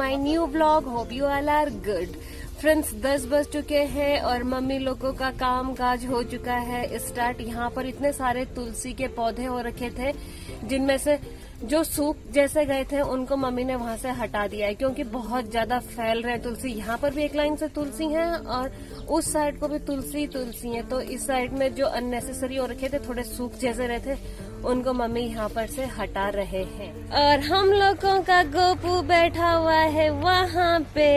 My new vlog. Hope you all are good. Friends 10 बज चुके हैं और मम्मी लोगों का काम काज हो चुका है स्टार्ट। यहाँ पर इतने सारे तुलसी के पौधे हो रखे थे जिनमें से जो सूख जैसे गए थे उनको मम्मी ने वहां से हटा दिया है क्योंकि बहुत ज्यादा फैल रहे हैं तुलसी। यहाँ पर भी एक लाइन से तुलसी है और उस साइड को भी तुलसी है। तो इस साइड में जो अननेसेसरी हो रखे थे, थोड़े सूख जैसे रहे थे, उनको मम्मी यहाँ पर से हटा रहे हैं। और हम लोगों का गोपू बैठा हुआ है वहाँ पे।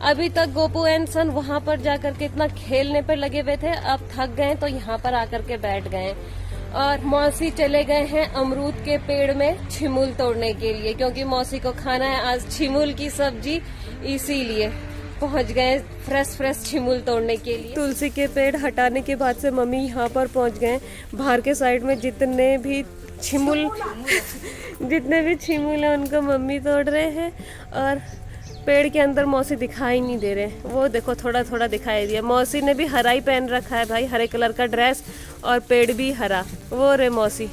अभी तक गोपू एंड सन वहाँ पर जाकर के इतना खेलने पे लगे हुए थे, अब थक गए तो यहाँ पर आकर के बैठ गए। और मौसी चले गए हैं अमरूद के पेड़ में छिमुल तोड़ने के लिए क्योंकि मौसी को खाना है आज छिमुल की सब्जी, इसीलिए पहुंच गए फ्रेश छिमुल तोड़ने के लिए। तुलसी के पेड़ हटाने के बाद से मम्मी यहाँ पर पहुंच गए। बाहर के साइड में जितने भी छिमुल है उनको मम्मी तोड़ रहे हैं और पेड़ के अंदर मौसी दिखाई नहीं दे रहे। वो देखो थोड़ा थोड़ा दिखाई दिया। मौसी ने भी हरा ही पहन रखा है भाई, हरे कलर का ड्रेस, और पेड़ भी हरा। वो रे मौसी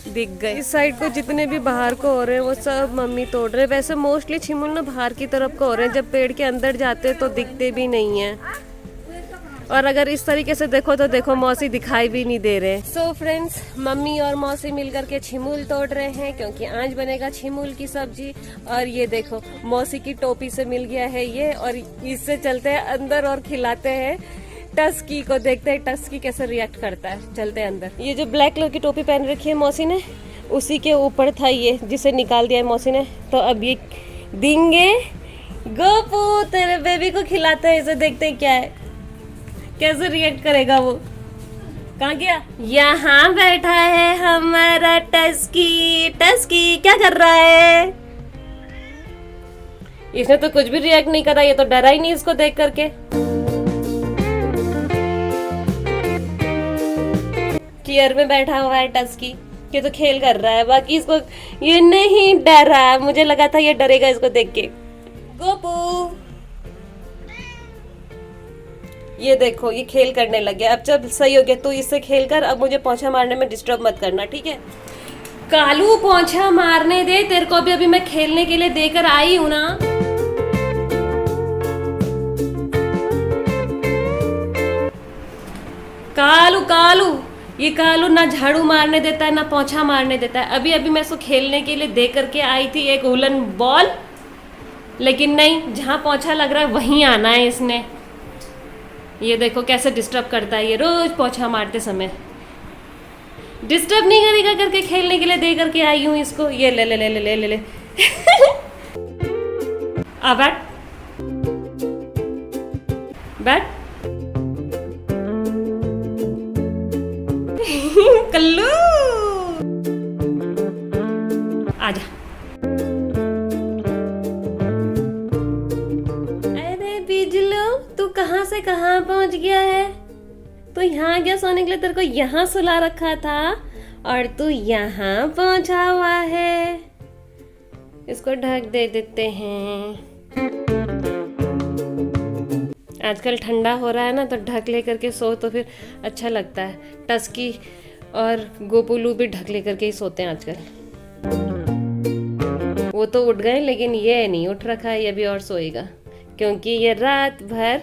दिख गए। इस साइड को जितने भी बाहर को हो रहे हैं वो सब मम्मी तोड़ रहे हैं। वैसे मोस्टली छिमुल ना बाहर की तरफ को हो रहे हैं, जब पेड़ के अंदर जाते तो दिखते भी नहीं है। और अगर इस तरीके से देखो तो देखो मौसी दिखाई भी नहीं दे रहे। सो फ्रेंड्स, मम्मी और मौसी मिलकर के छिमुल तोड़ रहे हैं क्योंकि आज बनेगा छिमुल की सब्जी। और ये देखो मौसी की टोपी से मिल गया है ये, और इससे चलते हैं अंदर और खिलाते हैं टस्की को। देखते हैं टस्की कैसे रिएक्ट करता है। चलते हैं अंदर। ये जो ब्लैक कलर की टोपी पहन रखी है मौसी ने, उसी के ऊपर था ये जिसे निकाल दिया है मौसी ने। तो अब ये देंगे गोपू तेरे बेबी को खिलाते हैं, इसे देखते हैं क्या है, कैसे रिएक्ट करेगा वो। कहाँ गया? यहाँ बैठा है हमारा टस्की। टस्की क्या कर रहा है? इसने तो कुछ भी रिएक्ट नहीं करा, ये तो डरा ही नहीं इसको देख करके। चेयर में बैठा हुआ है टस्की, ये तो खेल कर रहा है, बाकी इसको ये नहीं डरा। मुझे लगा था ये डरेगा इसको देख के। गोपू ये देखो ये खेल करने लग गया। अब जब सही हो गया तू इससे खेल कर, अब मुझे पोंछा मारने में डिस्टर्ब मत करना, ठीक है? कालू पोंछा मारने दे, तेरे को भी अभी मैं खेलने के लिए देकर आई हूं ना। कालू ये कालू ना झाड़ू मारने देता है ना पोंछा मारने देता है। अभी अभी मैं इसको खेलने के लिए दे करके आई थी एक वुलन बॉल, लेकिन नहीं, जहां पोंछा लग रहा है वहीं आना है इसने। ये देखो कैसे डिस्टर्ब करता है ये रोज पोंछा मारते समय। डिस्टर्ब नहीं करेगा करके खेलने के लिए दे करके आई हूँ इसको। ये ले ले ले ले ले ले ले आ बैठ बैठ कल्लू आजा। तू कहाँ से कहाँ पहुंच गया है? तो यहाँ गया सोने के लिए, तेरे को यहाँ सुला रखा था और तू यहाँ पहुंचा हुआ है। इसको ढक दे देते हैं। आजकल ठंडा हो रहा है ना, तो ढक ले करके सो तो फिर अच्छा लगता है। टस्की और गोपुलू भी ढक ले करके ही सोते हैं आजकल। वो तो उठ गए लेकिन ये नहीं उठ रखा है, ये भी और सोएगा क्योंकि ये रात भर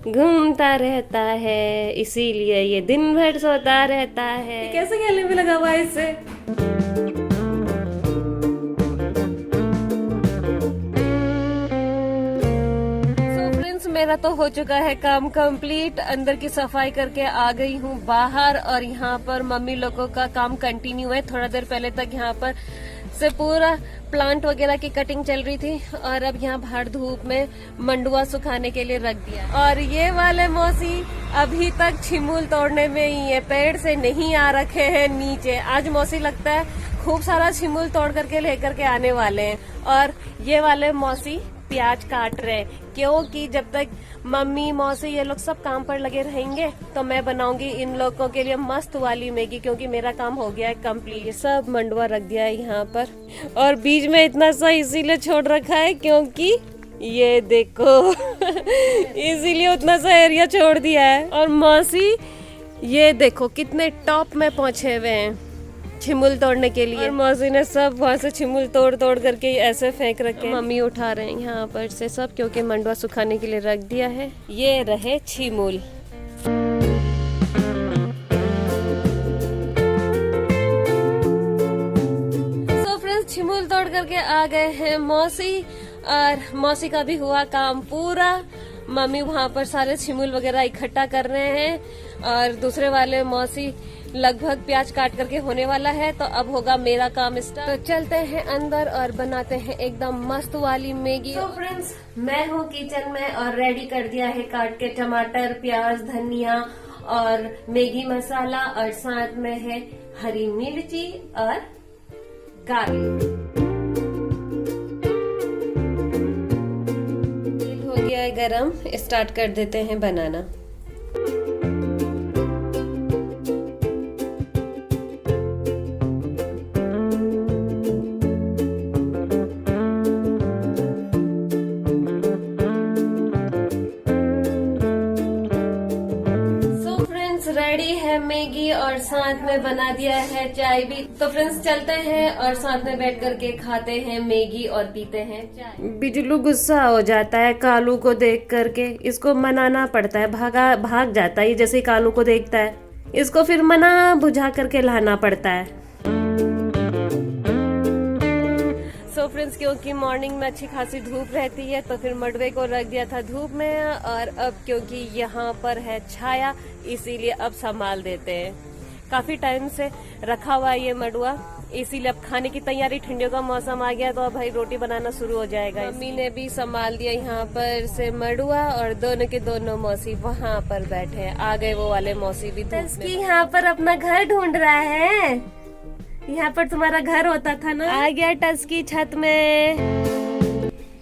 घूमता रहता है, इसीलिए ये दिन भर सोता रहता है। कैसे खेलने में लगा हुआ है इससे। So friends, मेरा तो हो चुका है काम कंप्लीट। अंदर की सफाई करके आ गई हूँ बाहर और यहाँ पर मम्मी लोगों का काम कंटिन्यू है। थोड़ा देर पहले तक यहाँ पर से पूरा प्लांट वगैरह की कटिंग चल रही थी और अब यहाँ बाहर धूप में मंडुआ सुखाने के लिए रख दिया। और ये वाले मौसी अभी तक छिमुल तोड़ने में ही है, पेड़ से नहीं आ रखे हैं नीचे। आज मौसी लगता है खूब सारा छिमुल तोड़ करके लेकर के आने वाले हैं। और ये वाले मौसी प्याज काट रहे हैं क्योंकि जब तक मम्मी मौसी ये लोग सब काम पर लगे रहेंगे तो मैं बनाऊंगी इन लोगों के लिए मस्त वाली मैगी, क्योंकि मेरा काम हो गया है कंप्लीट। ये सब मंडुआ रख दिया है यहाँ पर और बीच में इतना सा इसीलिए छोड़ रखा है क्योंकि ये देखो इसीलिए उतना सा एरिया छोड़ दिया है। और मौसी ये देखो कितने टॉप में पहुंचे हुए हैं, छिमुल तोड़ने के लिए। और मौसी ने सब वहाँ से छिमुल तोड़ तोड़ करके ऐसे फेंक रखे। मम्मी उठा रहे हैं यहाँ पर से सब, क्योंकि मंडुआ सुखाने के लिए रख दिया है। ये रहे छिमुल। तो फ्रेंड्स छिमुल तोड़ करके आ गए हैं मौसी, और मौसी का भी हुआ काम पूरा। मम्मी वहाँ पर सारे छिमुल वगैरह इकट्ठा कर रहे हैं, और दूसरे वाले मौसी लगभग प्याज काट करके होने वाला है। तो अब होगा मेरा काम स्टार्ट। तो चलते हैं अंदर और बनाते हैं एकदम मस्त वाली मैगी। तो फ्रेंड्स मैं हूँ किचन में और रेडी कर दिया है काट के टमाटर, प्याज, धनिया और मैगी मसाला, और साथ में है हरी मिर्ची और गार्लिक। तेल हो गया है गरम, स्टार्ट कर देते हैं बनाना। रेडी है मैगी और साथ में बना दिया है चाय भी। तो फ्रेंड्स चलते हैं और साथ में बैठ करके खाते हैं मैगी और पीते हैं चाय। बिजलू गुस्सा हो जाता है कालू को देख करके, इसको मनाना पड़ता है, भाग जाता है जैसे ही कालू को देखता है। इसको फिर मना बुझा करके लाना पड़ता है। सो फ्रेंड्स क्योंकि मॉर्निंग में अच्छी खासी धूप रहती है तो फिर मडवे को रख दिया था धूप में, और अब क्योंकि यहाँ पर है छाया इसीलिए अब संभाल देते हैं। काफी टाइम से रखा हुआ है ये मडुआ, इसीलिए अब खाने की तैयारी, ठंडियों का मौसम आ गया तो अब भाई रोटी बनाना शुरू हो जाएगा। मम्मी ने भी संभाल दिया यहाँ पर से मडुआ, और दोनों के दोनों मौसी वहाँ पर बैठे हैं। आ गए वो वाले मौसी भी। इसकी यहाँ पर अपना घर ढूंढ रहा है। यहाँ पर तुम्हारा घर होता था ना। आ गया टस की छत में,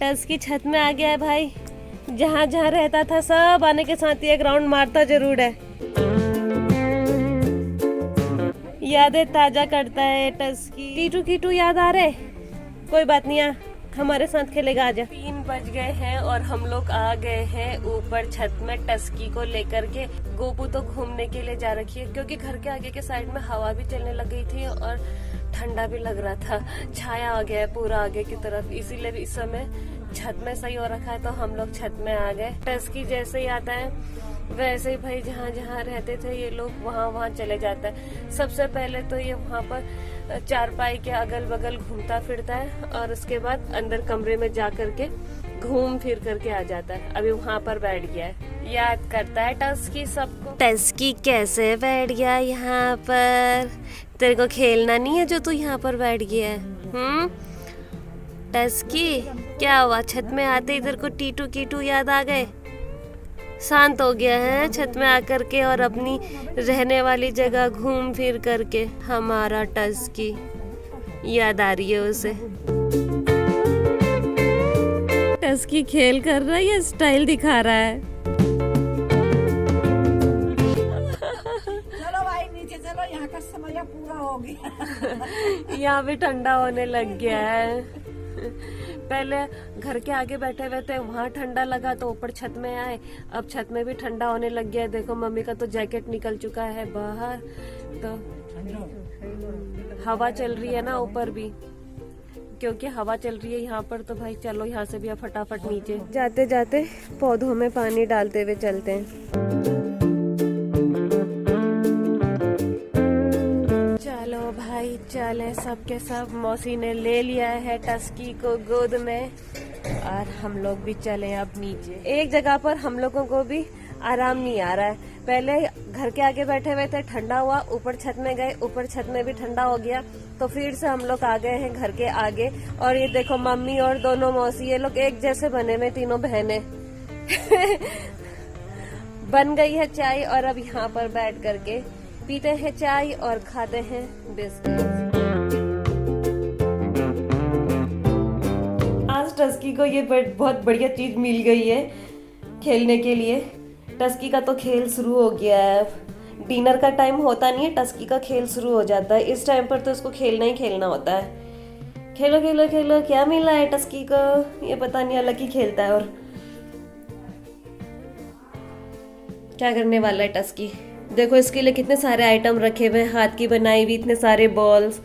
टस की छत में आ गया है भाई। जहाँ जहाँ रहता था सब आने के साथ ही एक राउंड मारता जरूर है। यादें ताजा करता है टस की। कीटू कीटू याद आ रहे? कोई बात नहीं, हमारे साथ खेलेगा, आजा। 3 बज गए हैं और हम लोग आ गए हैं ऊपर छत में टस्की को लेकर के। गोपू तो घूमने के लिए जा रखी है क्योंकि घर के आगे के साइड में हवा भी चलने लग गई थी और ठंडा भी लग रहा था। छाया आ गया है पूरा आगे की तरफ, इसीलिए इस समय छत में सही हो रखा है तो हम लोग छत में आ गए। टस्की जैसे ही आता है वैसे ही भाई जहाँ जहाँ रहते थे ये लोग वहाँ वहाँ चले जाता है। सबसे पहले तो ये वहाँ पर चारपाई के अगल बगल घूमता फिरता है और उसके बाद अंदर कमरे में जा करके घूम फिर करके आ जाता है। अभी वहाँ पर बैठ गया है, याद करता है टस्की सबको। टस्की कैसे बैठ गया यहाँ पर? तेरे को खेलना नहीं है जो तू यहाँ पर बैठ गया है? टस्की क्या हुआ? छत में आते इधर को टीटू कीटू याद आ गए? शांत हो गया है छत में आकर के और अपनी रहने वाली जगह घूम फिर करके। हमारा टस्की याद आ रही है उसे। टस्की खेल कर रहा है या स्टाइल दिखा रहा है? चलो भाई नीचे चलो, यहाँ का समय पूरा हो गया। यहाँ भी ठंडा होने लग गया है। पहले घर के आगे बैठे हुए थे, वहाँ ठंडा लगा तो ऊपर छत में आए, अब छत में भी ठंडा होने लग गया है। देखो मम्मी का तो जैकेट निकल चुका है बाहर, तो हवा चल रही है ना ऊपर भी, क्योंकि हवा चल रही है यहाँ पर। तो भाई चलो यहाँ से भी अब फटाफट नीचे। जाते जाते पौधों में पानी डालते हुए चलते हैं। भाई चले सबके सब। मौसी ने ले लिया है टस्की को गोद में और हम लोग भी चले अब नीचे। एक जगह पर हम लोगों को भी आराम नहीं आ रहा है। पहले घर के आगे बैठे हुए थे, ठंडा हुआ, ऊपर छत में गए, ऊपर छत में भी ठंडा हो गया, तो फिर से हम लोग आ गए हैं घर के आगे। और ये देखो मम्मी और दोनों मौसी ये लोग एक जैसे बने हुए, तीनों बहनें। बन गई है चाय और अब यहाँ पर बैठ करके पीते हैं चाय और खाते हैं बिस्किट। आज टस्की को ये बहुत बढ़िया चीज मिल गई है खेलने के लिए। टस्की का तो खेल शुरू हो गया है। डिनर का टाइम होता नहीं है, टस्की का खेल शुरू हो जाता है। इस टाइम पर तो इसको खेलना ही खेलना होता है। खेलो खेलो खेलो। क्या मिला है टस्की को ये पता नहीं, अलग ही खेलता है। और क्या करने वाला है टस्की? देखो इसके लिए कितने सारे आइटम रखे हुए हैं, हाथ की बनाई हुई इतने सारे बॉल्स।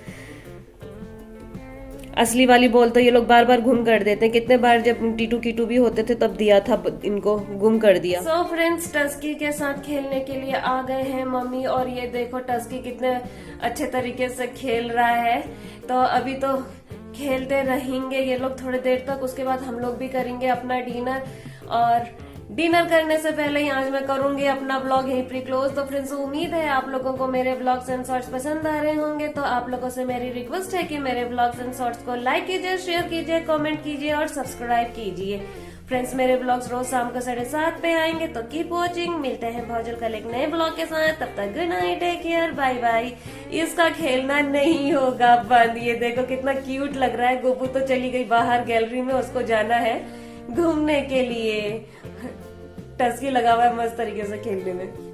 असली वाली बॉल तो ये लोग बार बार गुम कर देते हैं, कितने बार जब टीटू कीटू भी होते थे तब दिया था, इनको गुम कर दिया। सो फ्रेंड्स, टस्की के साथ खेलने के लिए आ गए हैं मम्मी, और ये देखो टस्की कितने अच्छे तरीके से खेल रहा है। तो अभी तो खेलते रहेंगे ये लोग थोड़ी देर तक, उसके बाद हम लोग भी करेंगे अपना डिनर। और डिनर करने से पहले ही आज मैं करूंगी अपना ब्लॉग यहीं प्री क्लोज। तो फ्रेंड्स, उम्मीद है आप लोगों को मेरे ब्लॉग्स एंड शॉर्ट्स पसंद आ रहे होंगे। तो आप लोगों से मेरी रिक्वेस्ट है कि मेरे ब्लॉग्स एंड शॉर्ट्स को लाइक कीजिए, शेयर कीजिए, कमेंट कीजिए और सब्सक्राइब कीजिए। फ्रेंड्स, मेरे ब्लॉग्स रोज शाम को 7:30 पे आएंगे, तो कीप वॉचिंग। मिलते हैं भौजल कल एक नए ब्लॉग के साथ, तब तक good night, take care, bye bye. इसका खेलना नहीं होगा बंद। ये देखो कितना क्यूट लग रहा है। गोपू तो चली गई बाहर गैलरी में, उसको जाना है घूमने के लिए। टस्की लगा हुआ है मस्त तरीके से खेलने में।